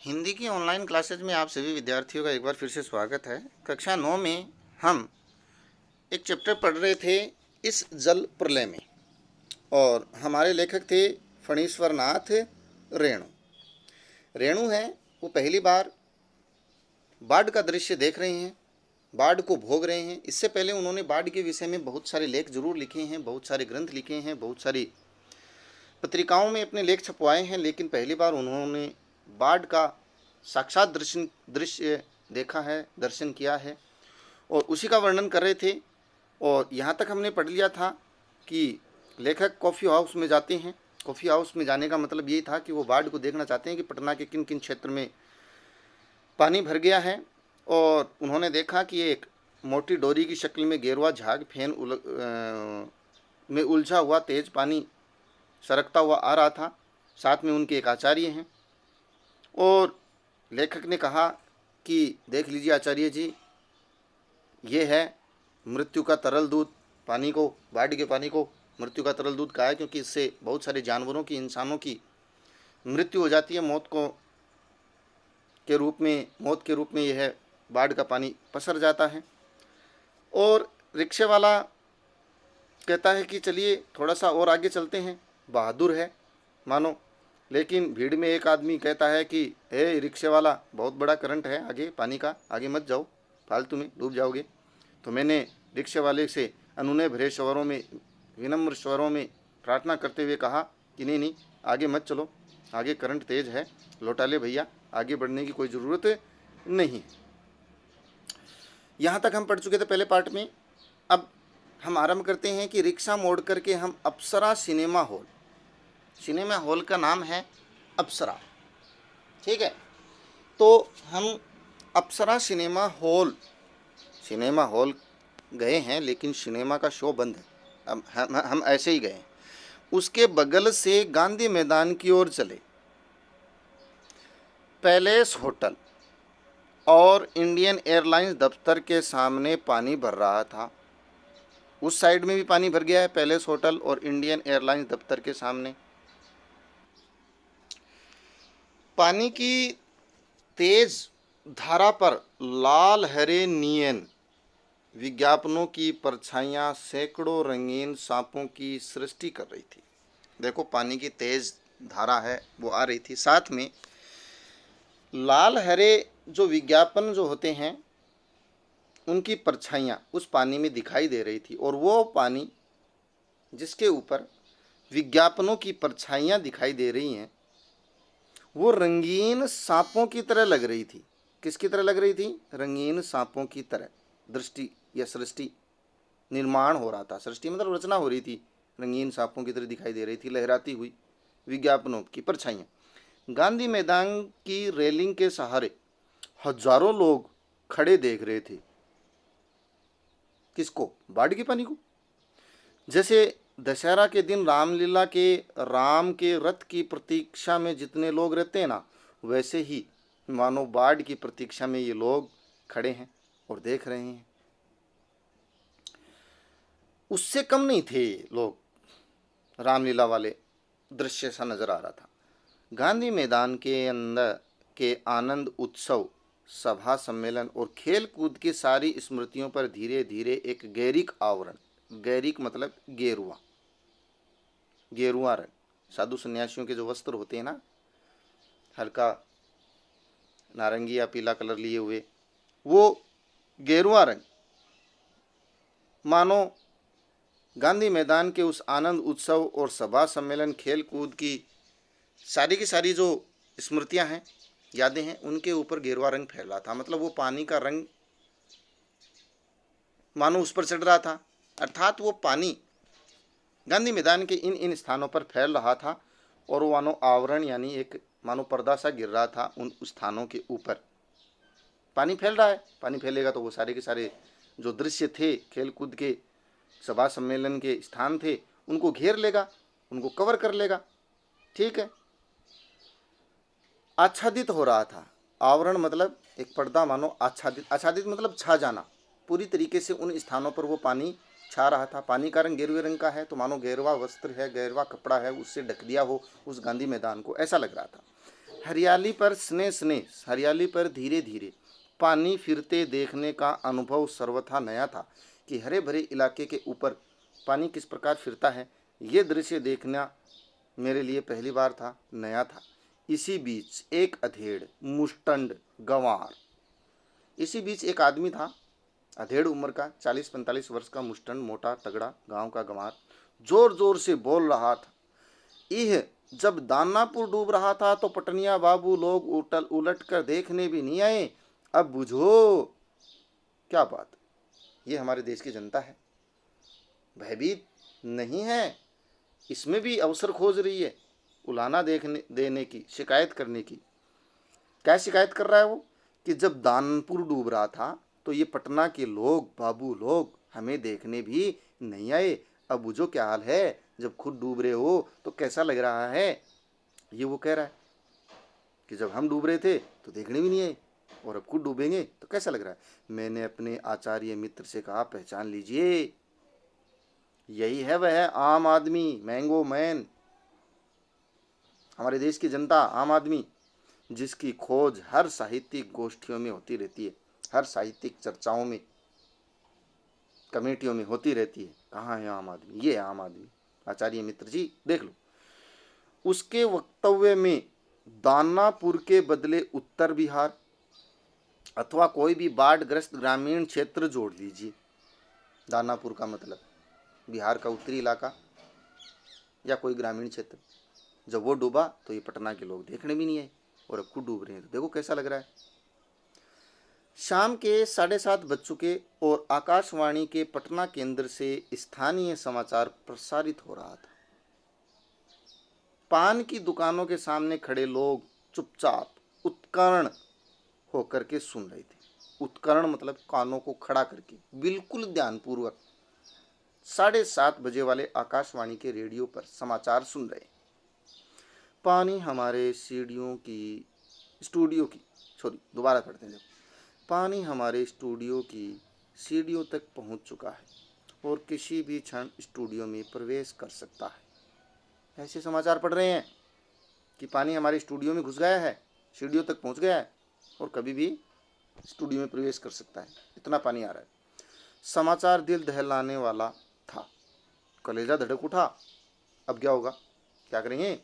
हिंदी की online classes में आप सभी विद्यार्थियों का एक बार फिर से स्वागत है। कक्षा 9 में हम एक चैप्टर पढ़ रहे थे इस जल प्रलय में, और हमारे लेखक थे फणीश्वर नाथ रेणु। रेणु हैं, वो पहली बार बाढ़ का दृश्य देख रहे हैं, बाढ़ को भोग रहे हैं। इससे पहले उन्होंने बाढ़ के विषय में बहुत सारे लेख जरूर लिखे हैं, बहुत सारे ग्रंथ लिखे हैं, बहुत सारी पत्रिकाओं में अपने लेख छपवाए हैं, लेकिन पहली बार उन्होंने बाढ़ का साक्षात दृश्य देखा है, दर्शन किया है, और उसी का वर्णन कर रहे थे। और यहाँ तक हमने पढ़ लिया था कि लेखक कॉफ़ी हाउस में जाते हैं। कॉफ़ी हाउस में जाने का मतलब यही था कि वो बाढ़ को देखना चाहते हैं कि पटना के किन किन क्षेत्र में पानी भर गया है। और उन्होंने देखा कि एक मोटी डोरी की शक्ल में गेरुआ झाग फेन में उलझा हुआ तेज पानी सरकता हुआ आ रहा था। साथ में उनके एक आचार्य हैं, और लेखक ने कहा कि देख लीजिए आचार्य जी, ये है मृत्यु का तरल दूध। पानी को, बाढ़ के पानी को मृत्यु का तरल दूध कहा है, क्योंकि इससे बहुत सारे जानवरों की, इंसानों की मृत्यु हो जाती है। मौत के रूप में यह बाढ़ का पानी पसर जाता है। और रिक्शे वाला कहता है कि चलिए थोड़ा सा और आगे चलते हैं, बहादुर है मानो। लेकिन भीड़ में एक आदमी कहता है कि हे रिक्शे वाला, बहुत बड़ा करंट है आगे पानी का, आगे मत जाओ, फालतू में डूब जाओगे। तो मैंने रिक्शे वाले से अनुनय भरे स्वरों में, विनम्र स्वरों में प्रार्थना करते हुए कहा कि नहीं, आगे मत चलो, आगे करंट तेज है, लौटा ले भैया, आगे बढ़ने की कोई ज़रूरत नहीं। यहाँ तक हम पढ़ चुके थे पहले पार्ट में। अब हम आरंभ करते हैं कि रिक्शा मोड़ करके हम अप्सरा सिनेमा हॉल का नाम है अप्सरा, ठीक है। तो हम अप्सरा सिनेमा हॉल गए हैं, लेकिन सिनेमा का शो बंद है। अब हम ऐसे ही गए। उसके बगल से गांधी मैदान की ओर चले। पैलेस होटल और इंडियन एयरलाइंस दफ्तर के सामने पानी भर रहा था। उस साइड में भी पानी भर गया है, पैलेस होटल और इंडियन एयरलाइंस दफ्तर के सामने। पानी की तेज धारा पर लाल हरे नीयन विज्ञापनों की परछाइयाँ सैकड़ों रंगीन सांपों की सृष्टि कर रही थी। देखो, पानी की तेज धारा है वो आ रही थी, साथ में लाल हरे जो विज्ञापन जो होते हैं उनकी परछाइयाँ उस पानी में दिखाई दे रही थी। और वो पानी जिसके ऊपर विज्ञापनों की परछाइयाँ दिखाई दे रही हैं, वो रंगीन सांपों की तरह लग रही थी। किसकी तरह लग रही थी? रंगीन सांपों की तरह। दृष्टि या सृष्टि निर्माण हो रहा था। सृष्टि मतलब रचना हो रही थी, रंगीन सांपों की तरह दिखाई दे रही थी लहराती हुई विज्ञापनों की परछाइयाँ। गांधी मैदान की रेलिंग के सहारे हजारों लोग खड़े देख रहे थे। किसको? बाढ़ के पानी को। जैसे दशहरा के दिन रामलीला के राम के रथ की प्रतीक्षा में जितने लोग रहते हैं ना, वैसे ही मानो बाढ़ की प्रतीक्षा में ये लोग खड़े हैं और देख रहे हैं। उससे कम नहीं थे लोग, रामलीला वाले दृश्य सा नजर आ रहा था। गांधी मैदान के अंदर के आनंद उत्सव, सभा सम्मेलन और खेल कूद की सारी स्मृतियों पर धीरे धीरे एक गैरिक आवरण, गैरिक मतलब गेरुआ रंग, साधु सन्यासियों के जो वस्त्र होते हैं ना, हल्का नारंगी या पीला कलर लिए हुए, वो गेरुआ रंग मानो गांधी मैदान के उस आनंद उत्सव और सभा सम्मेलन खेल कूद की सारी जो स्मृतियां हैं, यादें हैं, उनके ऊपर गेरुआ रंग फैल रहा था। मतलब वो पानी का रंग मानो उस पर चढ़ रहा था, अर्थात वो पानी गांधी मैदान के इन स्थानों पर फैल रहा था, और वो मानो आवरण यानी एक मानो पर्दा सा गिर रहा था उन स्थानों के ऊपर। पानी फैल रहा है, पानी फैलेगा तो वो सारे के सारे जो दृश्य थे, खेल कूद के, सभा सम्मेलन के स्थान थे, उनको घेर लेगा, उनको कवर कर लेगा, ठीक है। आच्छादित हो रहा था। आवरण मतलब एक पर्दा, मानो आच्छादित मतलब छा जाना। पूरी तरीके से उन स्थानों पर वो पानी छा रहा था। पानी का रंग गेरुए रंग का है, तो मानो गेरुआ वस्त्र है, गेरुआ कपड़ा है, उससे ढक दिया हो उस गांधी मैदान को, ऐसा लग रहा था। हरियाली पर स्नेह स्नेह, हरियाली पर धीरे धीरे पानी फिरते देखने का अनुभव सर्वथा नया था कि हरे भरे इलाके के ऊपर पानी किस प्रकार फिरता है, ये दृश्य देखना मेरे लिए पहली बार था, नया था। इसी बीच एक अधेड़ मुष्टंड गंवार, इसी बीच एक आदमी था, अधेड़ उम्र का, 40-45 वर्ष का, मुष्टंड मोटा तगड़ा गांव का गंवार, जोर जोर से बोल रहा था, यह जब दानापुर डूब रहा था तो पटनिया बाबू लोग उलट कर देखने भी नहीं आए, अब बुझो क्या बात। ये हमारे देश की जनता है, भयभीत नहीं है, इसमें भी अवसर खोज रही है उलाना देखने देने की, शिकायत करने की। क्या शिकायत कर रहा है वो कि जब दानपुर डूब रहा था तो ये पटना के लोग, बाबू लोग हमें देखने भी नहीं आए, अब बुझो क्या हाल है, जब खुद डूब रहे हो तो कैसा लग रहा है। ये वो कह रहा है कि जब हम डूब रहे थे तो देखने भी नहीं आए और अब खुद डूबेंगे तो कैसा लग रहा है। मैंने अपने आचार्य मित्र से कहा, पहचान लीजिए, यही है वह आम आदमी, मैंगो मैन, हमारे देश की जनता, आम आदमी, जिसकी खोज हर साहित्यिक गोष्ठियों में होती रहती है, हर साहित्यिक चर्चाओं में, कमेटियों में होती रहती है। कहाँ है आम आदमी, ये है आम आदमी, आचार्य मित्र जी देख लो। उसके वक्तव्य में दानापुर के बदले उत्तर बिहार अथवा कोई भी बाढ़ग्रस्त ग्रामीण क्षेत्र जोड़ लीजिए। दानापुर का मतलब बिहार का उत्तरी इलाका या कोई ग्रामीण क्षेत्र। जब वो डूबा तो ये पटना के लोग देखने भी नहीं आए और अब खुद डूब रहे हैं, तो देखो कैसा लग रहा है। शाम के 7:30 बज चुके और आकाशवाणी के पटना केंद्र से स्थानीय समाचार प्रसारित हो रहा था। पान की दुकानों के सामने खड़े लोग चुपचाप उत्कर्ण होकर के सुन रहे थे। उत्कर्ण मतलब कानों को खड़ा करके, बिल्कुल ध्यानपूर्वक 7:30 बजे वाले आकाशवाणी के रेडियो पर समाचार सुन रहे। पानी हमारे स्टूडियो की सॉरी दोबारा पढ़ते हैं। पानी हमारे स्टूडियो की सीढ़ियों तक पहुंच चुका है और किसी भी क्षण स्टूडियो में प्रवेश कर सकता है। ऐसे समाचार पढ़ रहे हैं कि पानी हमारे स्टूडियो में घुस गया है, सीढ़ियों तक पहुंच गया है और कभी भी स्टूडियो में प्रवेश कर सकता है, इतना पानी आ रहा है। समाचार दिल दहलाने वाला था, कलेजा धड़क उठा। अब क्या होगा, क्या करेंगे।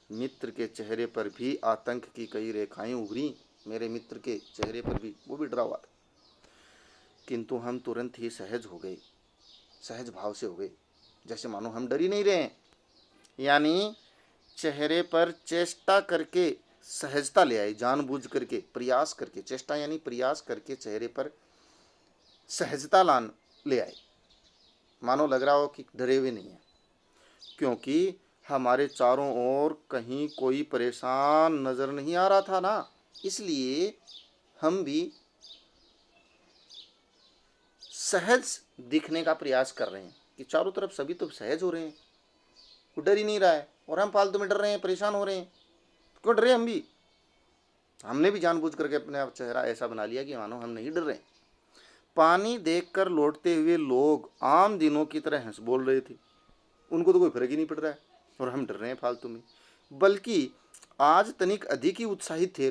मित्र के चेहरे पर भी आतंक की कई रेखाएं उभरी, मेरे मित्र के चेहरे पर भी, वो भी डरा हुआ था। किंतु हम तुरंत ही सहज हो गए, सहज भाव से हो गए, जैसे मानो हम डर ही नहीं रहे हैं। यानी चेहरे पर चेष्टा करके सहजता ले आए, जानबूझ करके, प्रयास करके, चेष्टा यानी प्रयास करके चेहरे पर सहजता ले आए, मानो लग रहा हो कि डरे हुए नहीं है। क्योंकि हमारे चारों ओर कहीं कोई परेशान नजर नहीं आ रहा था ना, इसलिए हम भी सहज दिखने का प्रयास कर रहे हैं कि चारों तरफ सभी तो सहज हो रहे हैं, वो डर ही नहीं रहा है और हम फालतू में डर रहे हैं, परेशान हो रहे हैं, क्यों डरे हम भी। हमने भी जानबूझ करके अपने चेहरा ऐसा बना लिया कि मानो हम नहीं डर रहे। पानी देखकर लौटते हुए लोग आम दिनों की तरह हंस बोल रहे थे, उनको तो कोई फर्क ही नहीं पड़ रहा है और हम डर रहे हैं फालतू में। बल्कि आज तनिक अधिक ही उत्साहित थे,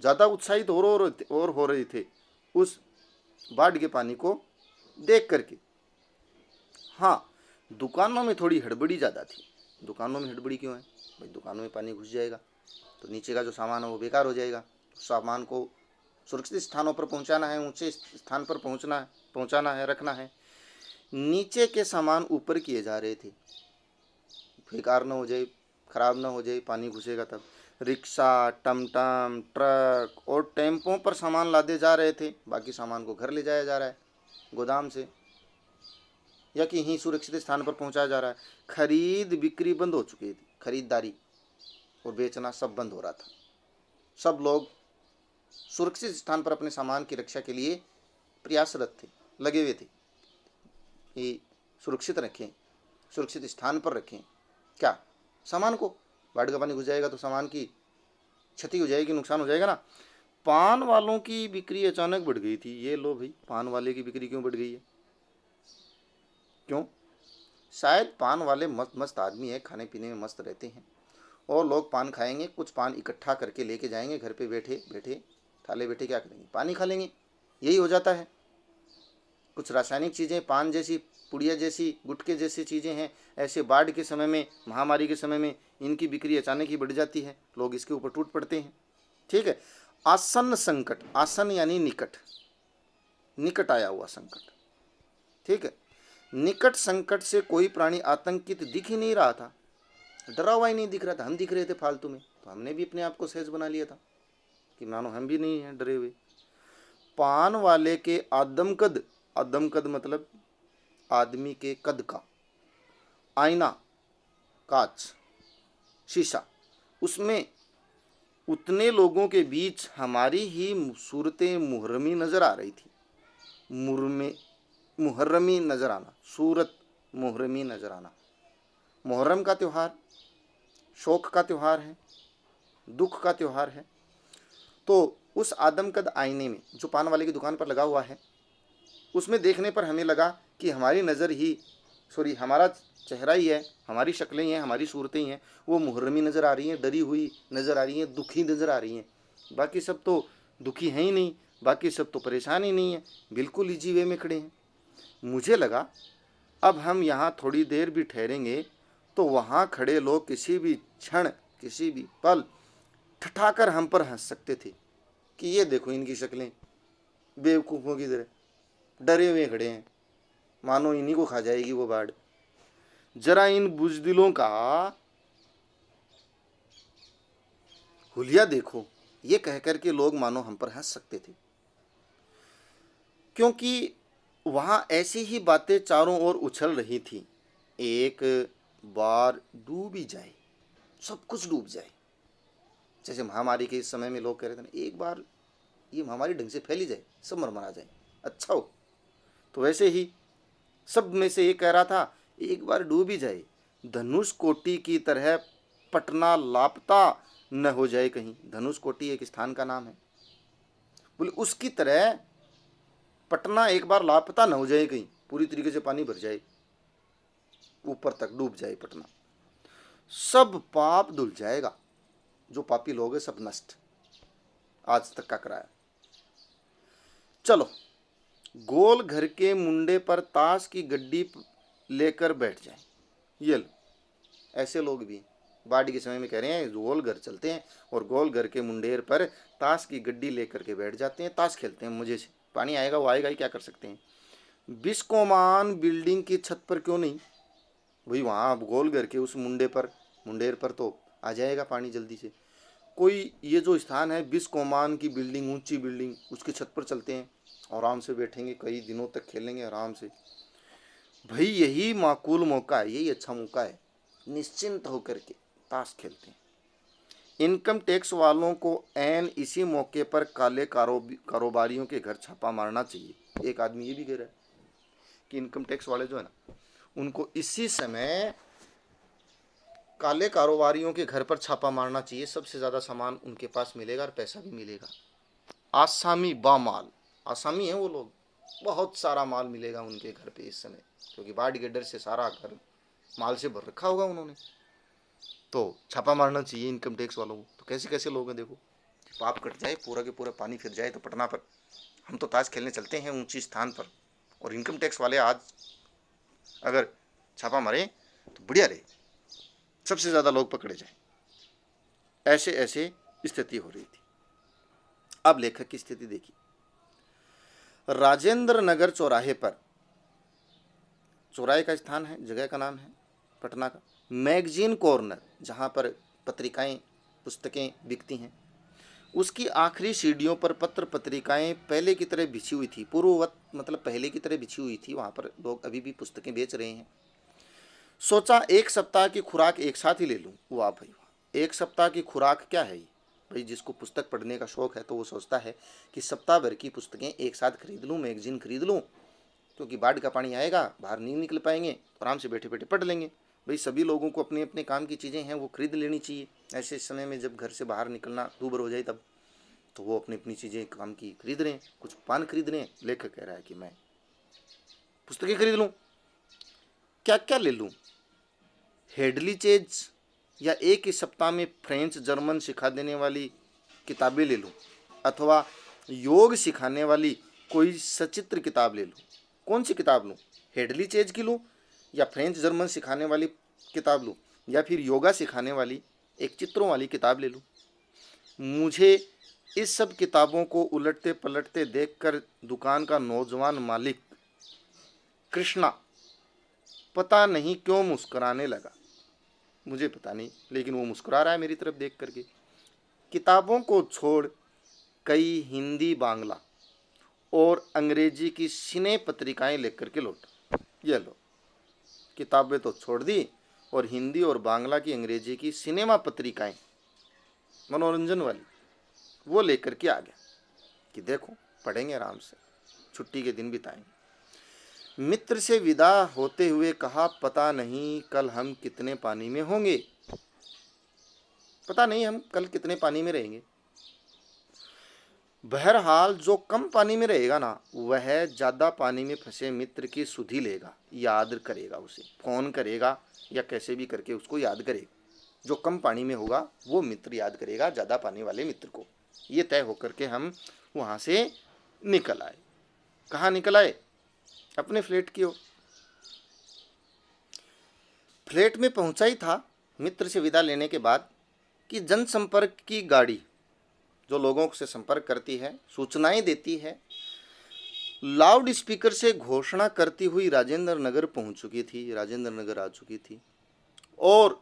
ज़्यादा उत्साहित और हो रहे थे उस बाढ़ के पानी को देख करके। हाँ, दुकानों में थोड़ी हड़बड़ी ज़्यादा थी। दुकानों में हड़बड़ी क्यों है भाई, दुकानों में पानी घुस जाएगा तो नीचे का जो सामान है वो बेकार हो जाएगा। सामान को सुरक्षित स्थानों पर पहुंचाना है, ऊंचे स्थान पर पहुंचाना है, रखना है। नीचे के सामान ऊपर किए जा रहे थे, बेकार ना हो जाए, खराब ना हो जाए, पानी घुसेगा तब। रिक्शा, टमटम, ट्रक और टेम्पों पर सामान लादे जा रहे थे, बाकी सामान को घर ले जाया जा रहा है गोदाम से या कहीं सुरक्षित स्थान पर पहुंचाया जा रहा है। खरीद बिक्री बंद हो चुकी थी, खरीदारी और बेचना सब बंद हो रहा था। सब लोग सुरक्षित स्थान पर अपने सामान की रक्षा के लिए प्रयासरत थे, लगे हुए थे कि सुरक्षित रखें, सुरक्षित स्थान पर रखें। क्या सामान को, बाढ़ का पानी घुस जाएगा तो सामान की क्षति हो जाएगी, नुकसान हो जाएगा ना। पान वालों की बिक्री अचानक बढ़ गई थी। ये लो भाई, पान वाले की बिक्री क्यों बढ़ गई है, क्यों। शायद पान वाले मस्त आदमी है, खाने पीने में मस्त रहते हैं और लोग पान खाएंगे, कुछ पान इकट्ठा करके लेके जाएंगे घर पे, बैठे बैठे थाले बैठे क्या करेंगे, पानी खा लेंगे। यही हो जाता है। कुछ रासायनिक चीज़ें पान जैसी, पुड़िया जैसी, गुटखे जैसी चीज़ें हैं, ऐसे बाढ़ के समय में, महामारी के समय में इनकी बिक्री अचानक ही बढ़ जाती है, लोग इसके ऊपर टूट पड़ते हैं। ठीक है। आसन्न संकट, आसन यानी निकट, निकट आया हुआ संकट। ठीक है। निकट संकट से कोई प्राणी आतंकित दिख ही नहीं रहा था, डरा हुआ ही नहीं दिख रहा था। हम दिख रहे थे फालतू में, तो हमने भी अपने आप को सहज बना लिया था कि मानो हम भी नहीं हैं डरे हुए। पान वाले के आदमकद, आदमकद मतलब आदमी के कद का, आईना, कांच, शीशा, उसमें उतने लोगों के बीच हमारी ही सूरतें मुहर्रमी नजर आ रही थी। मुहर्रमी नजर आना, सूरत मुहर्रमी नजर आना। मुहर्रम का त्यौहार शोक का त्यौहार है, दुख का त्यौहार है। तो उस आदमकद आईने में जो पान वाले की दुकान पर लगा हुआ है, उसमें देखने पर हमें लगा कि हमारी नज़र ही, सॉरी हमारा चेहरा ही है, हमारी शक्लें ही हैं, हमारी सूरतें ही हैं, वो मुहर्रमी नज़र आ रही हैं, डरी हुई नज़र आ रही हैं, दुखी नज़र आ रही हैं। बाकी सब तो दुखी हैं ही नहीं, बाकी सब तो परेशान ही नहीं है, बिल्कुल इजी वे में खड़े हैं। मुझे लगा अब हम यहाँ थोड़ी देर भी ठहरेंगे तो वहाँ खड़े लोग किसी भी क्षण, किसी भी पल ठठाकर हम पर हंस सकते थे कि ये देखो इनकी शक्लें, बेवकूफ़ों की तरह डरे हुए खड़े हैं, मानो इन्हीं को खा जाएगी वो बाढ़। जरा इन बुजदिलों का हुलिया देखो, ये कहकर के लोग मानो हम पर हंस सकते थे, क्योंकि वहां ऐसी ही बातें चारों ओर उछल रही थी। एक बार डूब ही जाए, सब कुछ डूब जाए। जैसे महामारी के इस समय में लोग कह रहे थे ना, एक बार ये महामारी ढंग से फैली जाए, सब मरमरा जाए, अच्छा हो। तो वैसे ही सब में से एक कह रहा था, एक बार डूब ही जाए, धनुष कोटि की तरह पटना लापता न हो जाए कहीं। धनुष कोटि एक स्थान का नाम है। बोले उसकी तरह पटना एक बार लापता न हो जाए कहीं, पूरी तरीके से पानी भर जाए, ऊपर तक डूब जाए पटना, सब पाप धुल जाएगा, जो पापी लोग हैं सब नष्ट, आज तक का कराया। चलो गोल घर के मुंडे पर ताश की गड्डी लेकर बैठ जाए। ये लो, ऐसे लोग भी बाढ़ के समय में कह रहे हैं गोल घर चलते हैं और गोल घर के मुंडेर पर ताश की गड्डी लेकर के बैठ जाते हैं, ताश खेलते हैं। मुझे से पानी आएगा वो आएगा ही, क्या कर सकते हैं। बिस्कोमान बिल्डिंग की छत पर क्यों नहीं भाई, वहाँ गोल घर के उस मुंडेर पर तो आ जाएगा पानी जल्दी से। कोई ये जो स्थान है बिस्कोमान की बिल्डिंग, ऊंची बिल्डिंग, उसकी छत पर चलते हैं, आराम से बैठेंगे, कई दिनों तक खेलेंगे आराम से। भाई यही माकूल मौका है, यही अच्छा मौका है, निश्चिंत होकर के ताश खेलते हैं। इनकम टैक्स वालों को ऐन इसी मौके पर काले कारोबारियों के घर छापा मारना चाहिए। एक आदमी ये भी कह रहा है कि इनकम टैक्स वाले जो है ना, उनको इसी समय काले कारोबारियों के घर पर छापा मारना चाहिए, सबसे ज़्यादा सामान उनके पास मिलेगा और पैसा भी मिलेगा। आसामी बामाल, आसामी हैं वो लोग, बहुत सारा माल मिलेगा उनके घर पे इस समय, क्योंकि बाढ़ के डर से सारा घर माल से भर रखा होगा उन्होंने। तो छापा मारना चाहिए इनकम टैक्स वालों को। तो कैसे कैसे लोग हैं देखो, पाप कट जाए, पूरा के पूरा पानी फिर जाए तो पटना पर हम तो ताश खेलने चलते हैं ऊंची स्थान पर, और इनकम टैक्स वाले आज अगर छापा मारे तो बढ़िया रहे, सबसे ज़्यादा लोग पकड़े जाए। ऐसे ऐसे स्थिति हो रही थी। अब लेखक की स्थिति देखिए। राजेंद्र नगर चौराहे पर, चौराहे का स्थान है, जगह का नाम है पटना का, मैगजीन कॉर्नर, जहाँ पर पत्रिकाएं पुस्तकें बिकती हैं, उसकी आखिरी सीढ़ियों पर पत्र पत्रिकाएं पहले की तरह बिछी हुई थी, पूर्ववत मतलब पहले की तरह बिछी हुई थी। वहाँ पर लोग अभी भी पुस्तकें बेच रहे हैं। सोचा एक सप्ताह की खुराक एक साथ ही ले लूँ। वाह भाई वाह, एक सप्ताह की खुराक क्या है ये भाई। जिसको पुस्तक पढ़ने का शौक़ है तो वो सोचता है कि सप्ताह भर की पुस्तकें एक साथ खरीद लूँ, मैगजीन खरीद लूँ, क्योंकि बाढ़ का पानी आएगा, बाहर नहीं निकल पाएंगे, तो आराम से बैठे बैठे पढ़ लेंगे। भाई सभी लोगों को अपने अपने काम की चीज़ें हैं वो खरीद लेनी चाहिए। ऐसे समय में जब घर से बाहर निकलना दूभर हो जाए तब, तो वो अपनी अपनी चीज़ें काम की खरीद रहे हैं। कुछ पान खरीद रहे हैं, लेखक कह रहा है कि मैं पुस्तकें खरीद लूँ, क्या क्या ले लूँ। हेडली चेज या एक ही सप्ताह में फ्रेंच जर्मन सिखा देने वाली किताबें ले लूँ, अथवा योग सिखाने वाली कोई सचित्र किताब ले लूँ? कौन सी किताब लूँ? हेडली चेज की लूँ, या फ्रेंच जर्मन सिखाने वाली किताब लूँ, या फिर योगा सिखाने वाली एक चित्रों वाली किताब ले लूँ? मुझे इस सब किताबों को उलटते पलटते देखकर दुकान का नौजवान मालिक कृष्णा पता नहीं क्यों मुस्कुराने लगा। मुझे पता नहीं, लेकिन वो मुस्कुरा रहा है मेरी तरफ देख करके। किताबों को छोड़ कई हिंदी, बांग्ला और अंग्रेजी की सिने पत्रिकाएं लेकर के लौटा। ये लो, किताबें तो छोड़ दी और हिंदी और बांग्ला की, अंग्रेजी की सिनेमा पत्रिकाएं, मनोरंजन वाली, वो लेकर के आ गया कि देखो पढ़ेंगे आराम से, छुट्टी के दिन बिताएंगे। मित्र से विदा होते हुए कहा, पता नहीं कल हम कितने पानी में होंगे, पता नहीं हम कल कितने पानी में रहेंगे। बहरहाल जो कम पानी में रहेगा ना, वह ज़्यादा पानी में फंसे मित्र की सुधि लेगा, याद करेगा, उसे फोन करेगा या कैसे भी करके उसको याद करेगा। जो कम पानी में होगा वो मित्र याद करेगा ज़्यादा पानी वाले मित्र को। ये तय होकर के हम वहाँ से निकल आए। कहाँ निकल आए? अपने फ्लैट की ओर। फ्लैट में पहुँचा ही था मित्र से विदा लेने के बाद कि जनसंपर्क की गाड़ी जो लोगों से संपर्क करती है, सूचनाएं देती है, लाउड स्पीकर से घोषणा करती हुई राजेंद्र नगर पहुंच चुकी थी, राजेंद्र नगर आ चुकी थी। और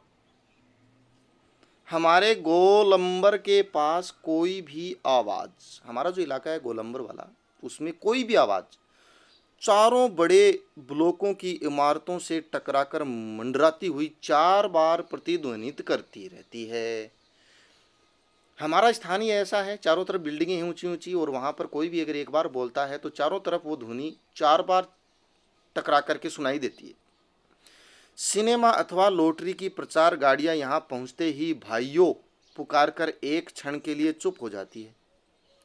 हमारे गोलंबर के पास कोई भी आवाज़, हमारा जो इलाका है गोलंबर वाला, उसमें कोई भी आवाज़ चारों बड़े ब्लॉकों की इमारतों से टकराकर मंडराती हुई 4 बार प्रतिध्वनित करती रहती है। हमारा स्थान ही ऐसा है, चारों तरफ बिल्डिंगें हैं ऊंची ऊंची, और वहाँ पर कोई भी अगर एक बार बोलता है तो चारों तरफ वो ध्वनि 4 बार टकरा करके सुनाई देती है। सिनेमा अथवा लॉटरी की प्रचार गाड़ियाँ यहाँ पहुँचते ही भाइयों पुकार कर एक क्षण के लिए चुप हो जाती है।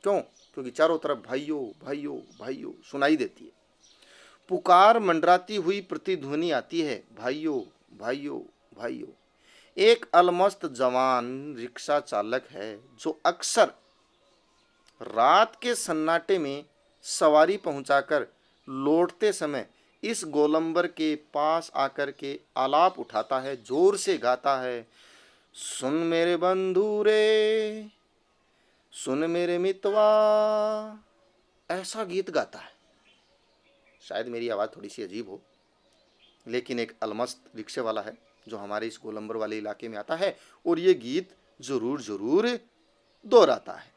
क्यों? क्योंकि चारों तरफ भाइयों भाइयों भाइयों सुनाई देती है। पुकार मंडराती हुई प्रतिध्वनि आती है, भाइयों भाइयों भाइयों। एक अलमस्त जवान रिक्शा चालक है जो अक्सर रात के सन्नाटे में सवारी पहुंचाकर लौटते समय इस गोलंबर के पास आकर के आलाप उठाता है, जोर से गाता है, सुन मेरे बंधु रे, सुन मेरे मितवा, ऐसा गीत गाता है। शायद मेरी आवाज़ थोड़ी सी अजीब हो, लेकिन एक अलमस्त रिक्शे वाला है जो हमारे इस गोलंबर वाले इलाके में आता है और ये गीत जरूर जरूर दोहराता है।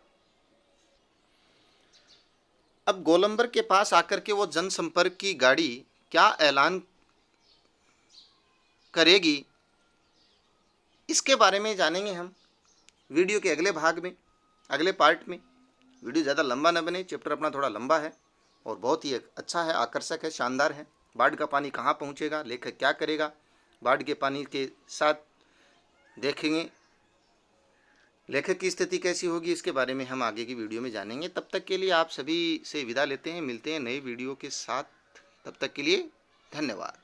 अब गोलंबर के पास आकर के वो जनसंपर्क की गाड़ी क्या ऐलान करेगी, इसके बारे में जानेंगे हम वीडियो के अगले भाग में, अगले पार्ट में। वीडियो ज़्यादा लंबा न बने, चैप्टर अपना थोड़ा लंबा है और बहुत ही अच्छा है, आकर्षक है, शानदार है। बाढ़ का पानी कहाँ पहुँचेगा, लेखक क्या करेगा, बाढ़ के पानी के साथ देखेंगे लेखक की स्थिति कैसी होगी, इसके बारे में हम आगे की वीडियो में जानेंगे। तब तक के लिए आप सभी से विदा लेते हैं, मिलते हैं नई वीडियो के साथ। तब तक के लिए धन्यवाद।